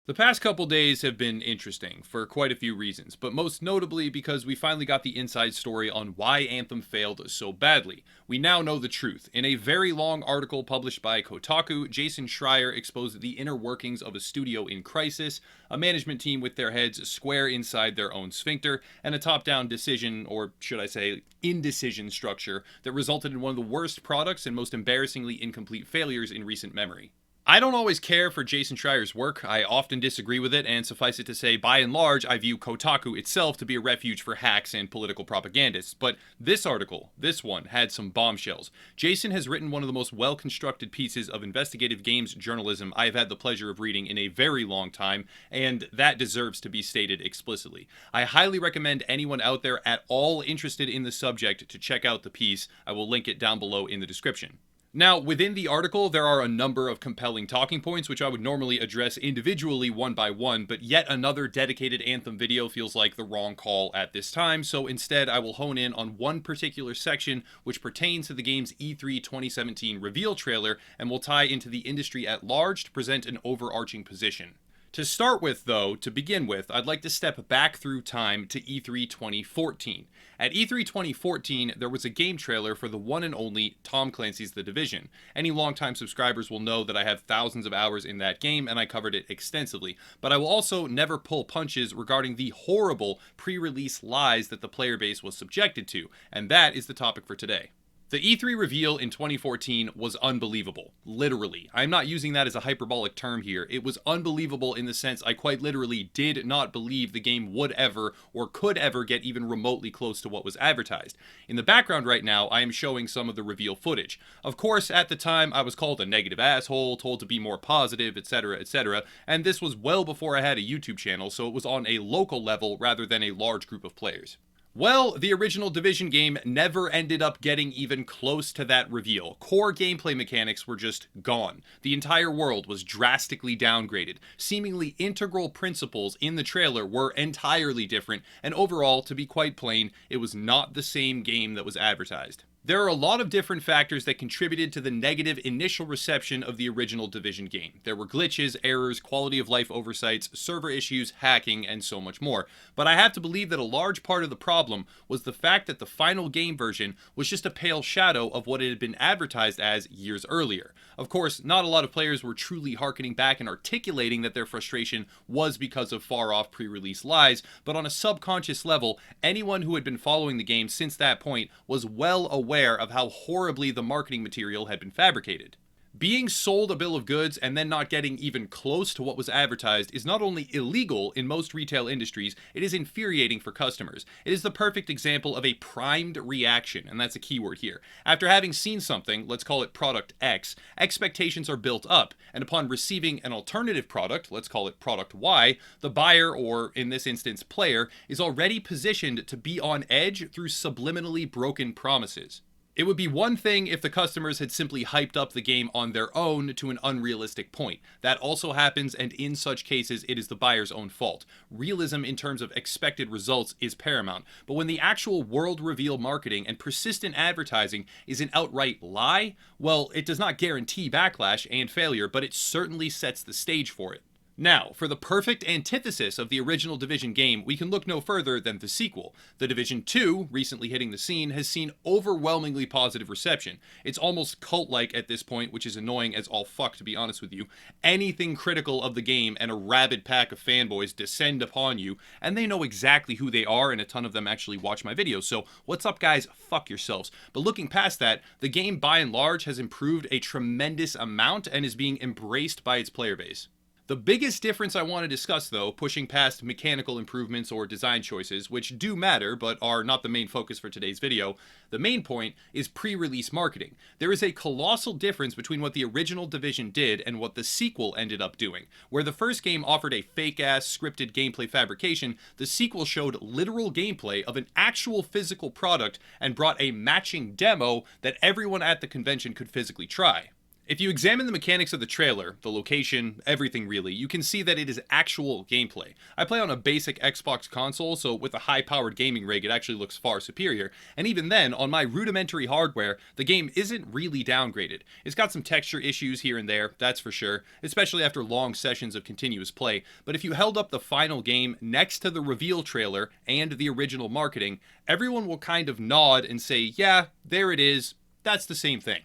The past couple days have been interesting for quite a few reasons, but most notably because we finally got the inside story on why Anthem failed so badly. We now know the truth. In a very long article published by Kotaku, Jason Schreier exposed the inner workings of a studio in crisis, a management team with their heads square inside their own sphincter, and a top-down decision, or should I say, indecision structure that resulted in one of the worst products and most embarrassingly incomplete failures in recent memory. I don't always care for Jason Schreier's work. I often disagree with it, and suffice it to say, by and large, I view Kotaku itself to be a refuge for hacks and political propagandists. But this article, this one, had some bombshells. Jason has written one of the most well-constructed pieces of investigative games journalism I have had the pleasure of reading in a very long time, and that deserves to be stated explicitly. I highly recommend anyone out there at all interested in the subject to check out the piece. I will link it down below in the description. Now, within the article, there are a number of compelling talking points, which I would normally address individually one by one, but yet another dedicated Anthem video feels like the wrong call at this time, so instead I will hone in on one particular section which pertains to the game's E3 2017 reveal trailer and will tie into the industry at large to present an overarching position. To start with, though, to begin with, I'd like to step back through time to E3 2014. At E3 2014, there was a game trailer for the one and only Tom Clancy's The Division. Any longtime subscribers will know that I have thousands of hours in that game and I covered it extensively, but I will also never pull punches regarding the horrible pre-release lies that the player base was subjected to, and that is the topic for today. The E3 reveal in 2014 was unbelievable. Literally. I'm not using that as a hyperbolic term here. It was unbelievable in the sense I quite literally did not believe the game would ever or could ever get even remotely close to what was advertised. In the background right now, I am showing some of the reveal footage. Of course, at the time, I was called a negative asshole, told to be more positive, etc., and this was well before I had a YouTube channel, so it was on a local level rather than a large group of players. Well, the original Division game never ended up getting even close to that reveal. Core gameplay mechanics were just gone. The entire world was drastically downgraded. Seemingly integral principles in the trailer were entirely different, and overall, to be quite plain, it was not the same game that was advertised. There are a lot of different factors that contributed to the negative initial reception of the original Division game. There were glitches, errors, quality of life oversights, server issues, hacking, and so much more. But I have to believe that a large part of the problem was the fact that the final game version was just a pale shadow of what it had been advertised as years earlier. Of course, not a lot of players were truly harkening back and articulating that their frustration was because of far-off pre-release lies, but on a subconscious level, anyone who had been following the game since that point was well aware of how horribly the marketing material had been fabricated. Being sold a bill of goods and then not getting even close to what was advertised is not only illegal in most retail industries, it is infuriating for customers. It is the perfect example of a primed reaction, and that's a key word here. After having seen something, let's call it product X, expectations are built up, and upon receiving an alternative product, let's call it product Y, the buyer, or in this instance player, is already positioned to be on edge through subliminally broken promises. It would be one thing if the customers had simply hyped up the game on their own to an unrealistic point. That also happens, and in such cases, it is the buyer's own fault. Realism in terms of expected results is paramount, but when the actual world reveal marketing and persistent advertising is an outright lie, well, it does not guarantee backlash and failure, but it certainly sets the stage for it. Now, for the perfect antithesis of the original Division game, we can look no further than the sequel. The Division 2, recently hitting the scene, has seen overwhelmingly positive reception. It's almost cult-like at this point, which is annoying as all fuck, to be honest with you. Anything critical of the game and a rabid pack of fanboys descend upon you, and they know exactly who they are, and a ton of them actually watch my videos, so what's up guys, fuck yourselves. But looking past that, the game by and large has improved a tremendous amount and is being embraced by its player base. The biggest difference I want to discuss, though, pushing past mechanical improvements or design choices, which do matter but are not the main focus for today's video, the main point is pre-release marketing. There is a colossal difference between what the original Division did and what the sequel ended up doing. Where the first game offered a fake-ass scripted gameplay fabrication, the sequel showed literal gameplay of an actual physical product and brought a matching demo that everyone at the convention could physically try. If you examine the mechanics of the trailer, the location, everything really, you can see that it is actual gameplay. I play on a basic Xbox console, so with a high-powered gaming rig it actually looks far superior, and even then, on my rudimentary hardware, the game isn't really downgraded. It's got some texture issues here and there, that's for sure, especially after long sessions of continuous play, but if you held up the final game next to the reveal trailer and the original marketing, everyone will kind of nod and say, yeah, there it is, that's the same thing.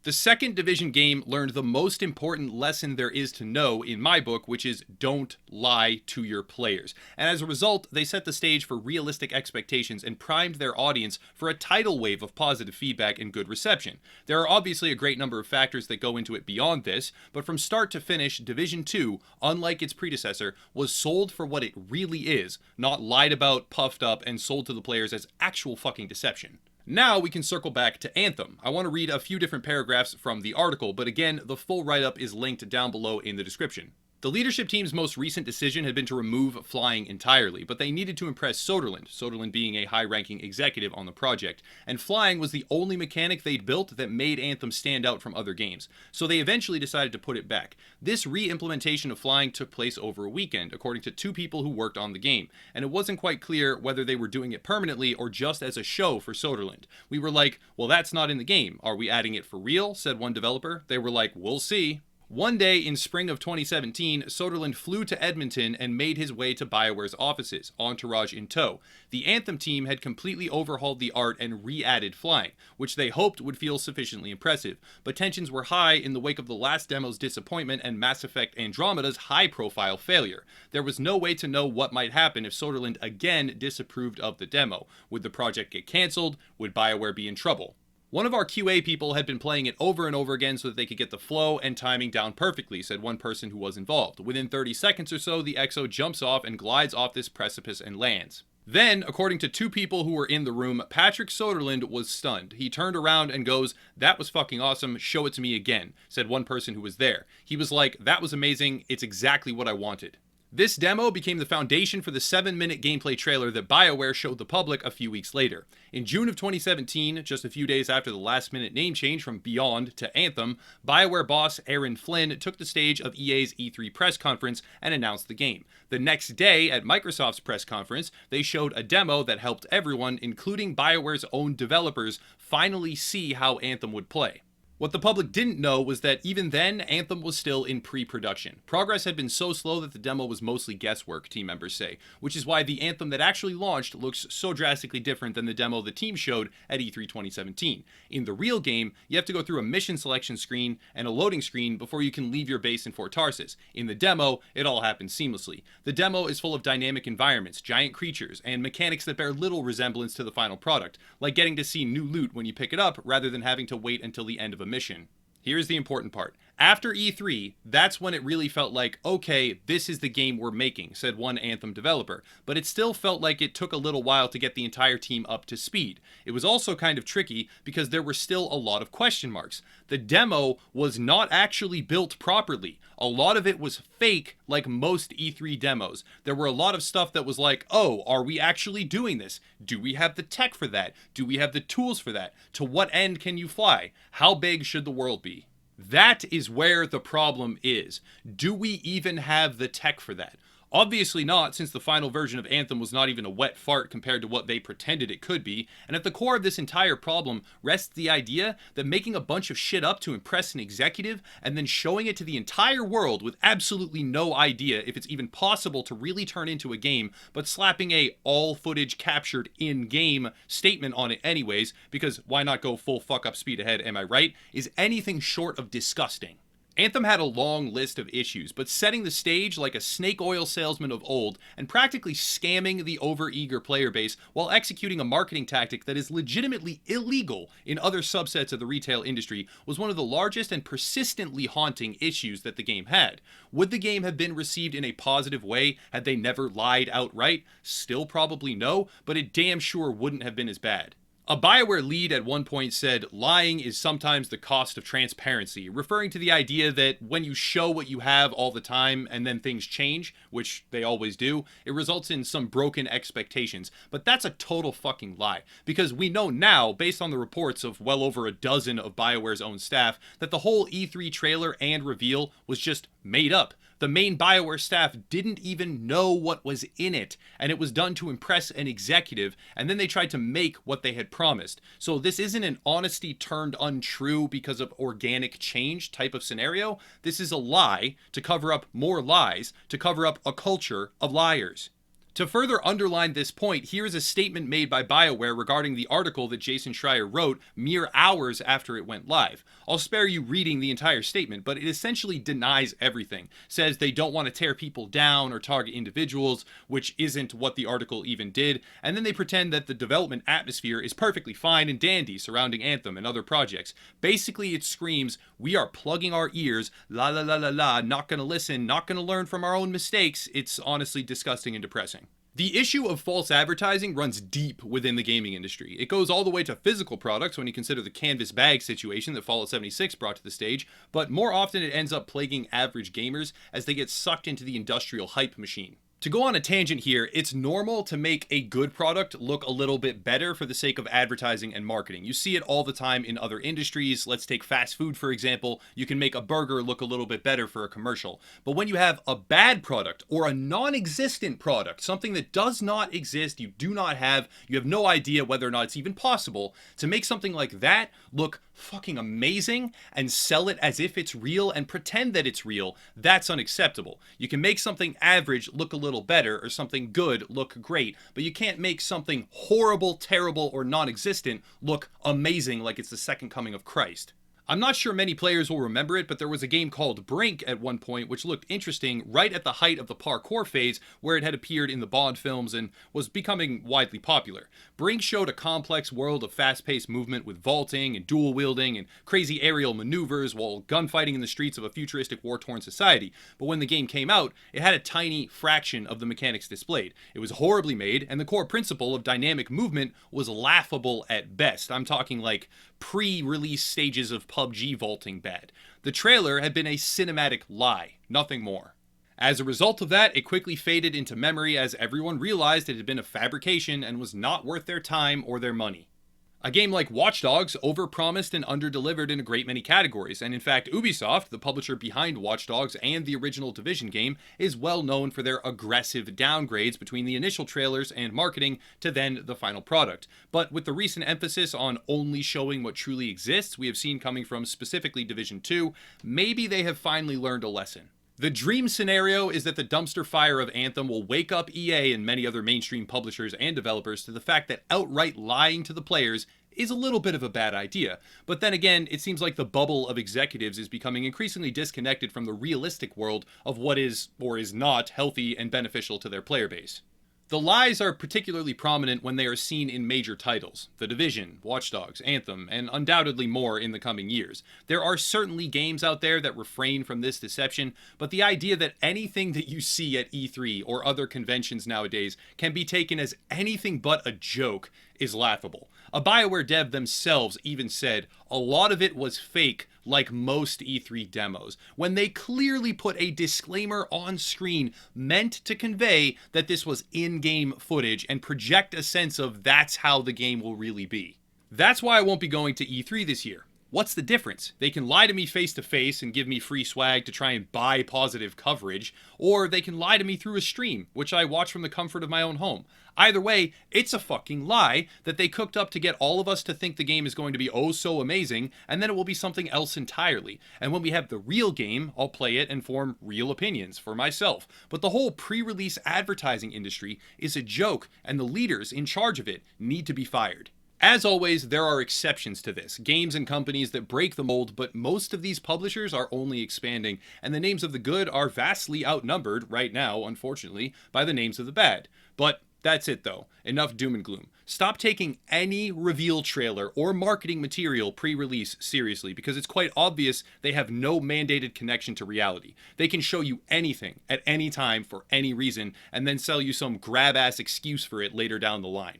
The second Division game learned the most important lesson there is to know in my book, which is don't lie to your players. And as a result, they set the stage for realistic expectations and primed their audience for a tidal wave of positive feedback and good reception. There are obviously a great number of factors that go into it beyond this, but from start to finish, Division 2, unlike its predecessor, was sold for what it really is, not lied about, puffed up, and sold to the players as actual fucking deception. Now we can circle back to Anthem. I want to read a few different paragraphs from the article, but again, the full write-up is linked down below in the description. The leadership team's most recent decision had been to remove flying entirely, but they needed to impress Soderlund being a high-ranking executive on the project, and flying was the only mechanic they'd built that made Anthem stand out from other games, so they eventually decided to put it back. This re-implementation of flying took place over a weekend, according to 2 people who worked on the game, and it wasn't quite clear whether they were doing it permanently or just as a show for Soderlund. We were like, well, that's not in the game. Are we adding it for real? Said one developer. They were like, we'll see. One day in spring of 2017, Soderlund flew to Edmonton and made his way to Bioware's offices, entourage in tow. The Anthem team had completely overhauled the art and re-added flying, which they hoped would feel sufficiently impressive, but tensions were high in the wake of the last demo's disappointment and Mass Effect Andromeda's high-profile failure. There was no way to know what might happen if Soderlund again disapproved of the demo. Would the project get cancelled? Would Bioware be in trouble? One of our QA people had been playing it over and over again so that they could get the flow and timing down perfectly, said one person who was involved. Within 30 seconds or so, the EXO jumps off and glides off this precipice and lands. Then, according to 2 people who were in the room, Patrick Soderlund was stunned. He turned around and goes, "That was fucking awesome, show it to me again," said one person who was there. He was like, "That was amazing, it's exactly what I wanted." This demo became the foundation for the 7-minute gameplay trailer that Bioware showed the public a few weeks later. In June of 2017, just a few days after the last-minute name change from Beyond to Anthem, Bioware boss Aaron Flynn took the stage of EA's E3 press conference and announced the game. The next day, at Microsoft's press conference, they showed a demo that helped everyone, including Bioware's own developers, finally see how Anthem would play. What the public didn't know was that even then, Anthem was still in pre-production. Progress had been so slow that the demo was mostly guesswork, team members say, which is why the Anthem that actually launched looks so drastically different than the demo the team showed at E3 2017. In the real game, you have to go through a mission selection screen and a loading screen before you can leave your base in Fort Tarsis. In the demo, it all happens seamlessly. The demo is full of dynamic environments, giant creatures, and mechanics that bear little resemblance to the final product, like getting to see new loot when you pick it up rather than having to wait until the end of a mission. Here's the important part. After E3, that's when it really felt like, okay, this is the game we're making, said one Anthem developer, but it still felt like it took a little while to get the entire team up to speed. It was also kind of tricky because there were still a lot of question marks. The demo was not actually built properly. A lot of it was fake, like most E3 demos. There were a lot of stuff that was like, oh, are we actually doing this? Do we have the tech for that? Do we have the tools for that? To what end can you fly? How big should the world be? That is where the problem is. Do we even have the tech for that? Obviously not, since the final version of Anthem was not even a wet fart compared to what they pretended it could be, and at the core of this entire problem rests the idea that making a bunch of shit up to impress an executive and then showing it to the entire world with absolutely no idea if it's even possible to really turn into a game, but slapping a all footage captured in-game statement on it anyways, because why not go full fuck up speed ahead, am I right, is anything short of disgusting. Anthem had a long list of issues, but setting the stage like a snake oil salesman of old and practically scamming the over-eager player base while executing a marketing tactic that is legitimately illegal in other subsets of the retail industry was one of the largest and persistently haunting issues that the game had. Would the game have been received in a positive way had they never lied outright? Still probably no, but it damn sure wouldn't have been as bad. A Bioware lead at one point said, "Lying is sometimes the cost of transparency," referring to the idea that when you show what you have all the time and then things change, which they always do, it results in some broken expectations. But that's a total fucking lie, because we know now, based on the reports of well over a dozen of Bioware's own staff, that the whole E3 trailer and reveal was just made up. The main Bioware staff didn't even know what was in it, and it was done to impress an executive, and then they tried to make what they had promised. So this isn't an honesty turned untrue because of organic change type of scenario. This is a lie to cover up more lies, to cover up a culture of liars. To further underline this point, here is a statement made by Bioware regarding the article that Jason Schreier wrote mere hours after it went live. I'll spare you reading the entire statement, but it essentially denies everything. Says they don't want to tear people down or target individuals, which isn't what the article even did, and then they pretend that the development atmosphere is perfectly fine and dandy surrounding Anthem and other projects. Basically, it screams, we are plugging our ears, la la la la la, not gonna listen, not gonna learn from our own mistakes. It's honestly disgusting and depressing. The issue of false advertising runs deep within the gaming industry. It goes all the way to physical products when you consider the canvas bag situation that Fallout 76 brought to the stage, but more often it ends up plaguing average gamers as they get sucked into the industrial hype machine. To go on a tangent here, it's normal to make a good product look a little bit better for the sake of advertising and marketing. You see it all the time in other industries. Let's take fast food, for example. You can make a burger look a little bit better for a commercial. But when you have a bad product or a non-existent product, something that does not exist, you do not have, you have no idea whether or not it's even possible, to make something like that look fucking amazing and sell it as if it's real and pretend that it's real, that's unacceptable. You can make something average look a little better or something good look great, but you can't make something horrible, terrible, or non-existent look amazing like it's the second coming of Christ. I'm not sure many players will remember it, but there was a game called Brink at one point which looked interesting right at the height of the parkour phase where it had appeared in the Bond films and was becoming widely popular. Brink showed a complex world of fast-paced movement with vaulting and dual wielding and crazy aerial maneuvers while gunfighting in the streets of a futuristic war-torn society, but when the game came out, it had a tiny fraction of the mechanics displayed. It was horribly made, and the core principle of dynamic movement was laughable at best. I'm talking like pre-release stages of PUBG vaulting bad. The trailer had been a cinematic lie, nothing more. As a result of that, it quickly faded into memory as everyone realized it had been a fabrication and was not worth their time or their money. A game like Watch Dogs overpromised and underdelivered in a great many categories, and in fact Ubisoft, the publisher behind Watch Dogs and the original Division game, is well known for their aggressive downgrades between the initial trailers and marketing to then the final product. But with the recent emphasis on only showing what truly exists we have seen coming from specifically Division 2, maybe they have finally learned a lesson. The dream scenario is that the dumpster fire of Anthem will wake up EA and many other mainstream publishers and developers to the fact that outright lying to the players is a little bit of a bad idea. But then again, it seems like the bubble of executives is becoming increasingly disconnected from the realistic world of what is or is not healthy and beneficial to their player base. The lies are particularly prominent when they are seen in major titles, The Division, Watch Dogs, Anthem, and undoubtedly more in the coming years. There are certainly games out there that refrain from this deception, but the idea that anything that you see at E3 or other conventions nowadays can be taken as anything but a joke is laughable. A Bioware dev themselves even said a lot of it was fake, like most E3 demos, when they clearly put a disclaimer on screen meant to convey that this was in-game footage and project a sense of that's how the game will really be. That's why I won't be going to E3 this year. What's the difference? They can lie to me face to face and give me free swag to try and buy positive coverage, or they can lie to me through a stream, which I watch from the comfort of my own home. Either way, it's a fucking lie that they cooked up to get all of us to think the game is going to be oh so amazing, and then it will be something else entirely. And when we have the real game, I'll play it and form real opinions for myself. But the whole pre-release advertising industry is a joke, and the leaders in charge of it need to be fired. As always, there are exceptions to this, games and companies that break the mold, but most of these publishers are only expanding, and the names of the good are vastly outnumbered, right now, unfortunately, by the names of the bad. But that's it though, enough doom and gloom. Stop taking any reveal trailer or marketing material pre-release seriously, because it's quite obvious they have no mandated connection to reality. They can show you anything, at any time, for any reason, and then sell you some grab-ass excuse for it later down the line.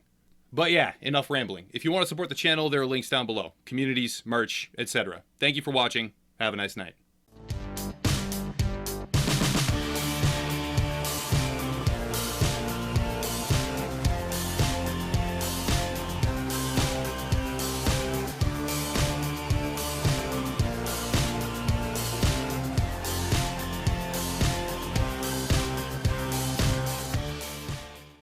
But yeah, enough rambling. If you want to support the channel, there are links down below. Communities, merch, etc. Thank you for watching. Have a nice night.